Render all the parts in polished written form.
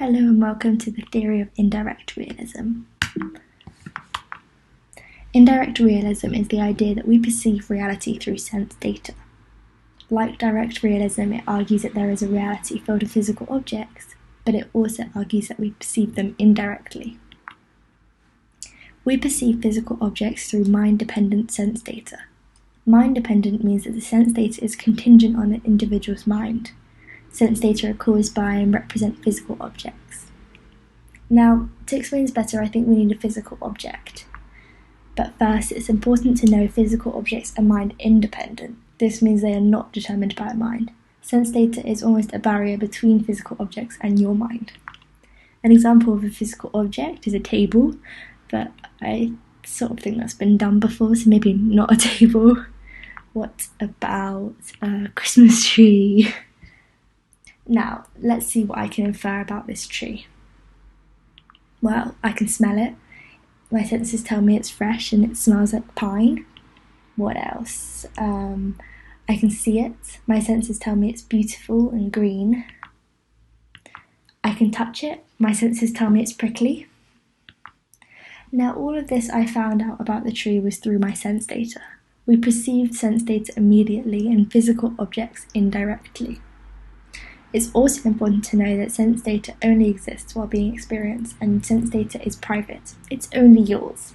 Hello and welcome to the theory of indirect realism. Indirect realism is the idea that we perceive reality through sense data. Like direct realism, it argues that there is a reality filled with physical objects, but it also argues that we perceive them indirectly. We perceive physical objects through mind-dependent sense data. Mind-dependent means that the sense data is contingent on an individual's mind. Sense data are caused by and represent physical objects. Now, to explain this better, I think we need a physical object. But first, it's important to know physical objects are mind-independent. This means they are not determined by mind. Sense data is almost a barrier between physical objects and your mind. An example of a physical object is a table, but I sort of think that's been done before, so maybe not a table. What about a Christmas tree? Now, let's see what I can infer about this tree. Well, I can smell it. My senses tell me it's fresh and it smells like pine. What else? I can see it. My senses tell me it's beautiful and green. I can touch it. My senses tell me it's prickly. Now, all of this I found out about the tree was through my sense data. We perceived sense data immediately and physical objects indirectly. It's also important to know that sense data only exists while being experienced, and sense data is private. It's only yours.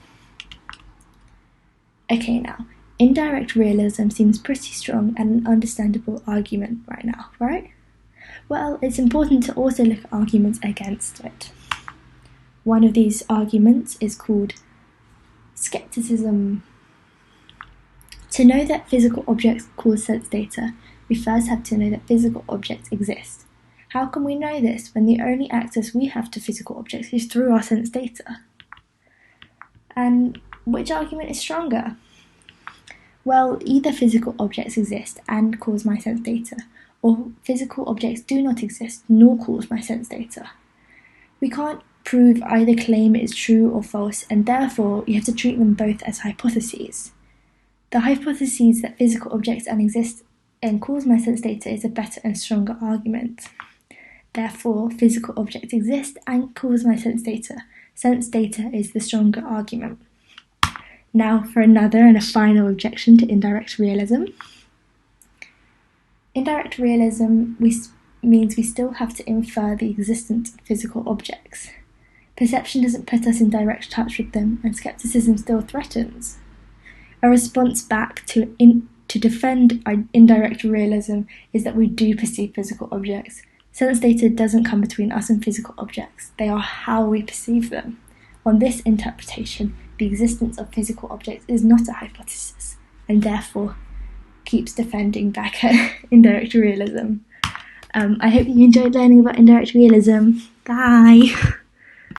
Okay, now, indirect realism seems pretty strong and an understandable argument right now, right? Well, it's important to also look at arguments against it. One of these arguments is called skepticism. To know that physical objects cause sense data, we first have to know that physical objects exist. How can we know this when the only access we have to physical objects is through our sense data? And which argument is stronger? Well, either physical objects exist and cause my sense data, or physical objects do not exist nor cause my sense data. We can't prove either claim is true or false, and therefore you have to treat them both as hypotheses. The hypothesis that physical objects exist and cause my sense data is a better and stronger argument. Therefore, physical objects exist and cause my sense data. Sense data is the stronger argument. Now for another and a final objection to indirect realism. Indirect realism means we still have to infer the existence of physical objects. Perception doesn't put us in direct touch with them, and skepticism still threatens. A response back to defend indirect realism is that we do perceive physical objects. Sense data doesn't come between us and physical objects. They are how we perceive them. On this interpretation, the existence of physical objects is not a hypothesis, and therefore keeps defending back at indirect realism. I hope you enjoyed learning about indirect realism. Bye!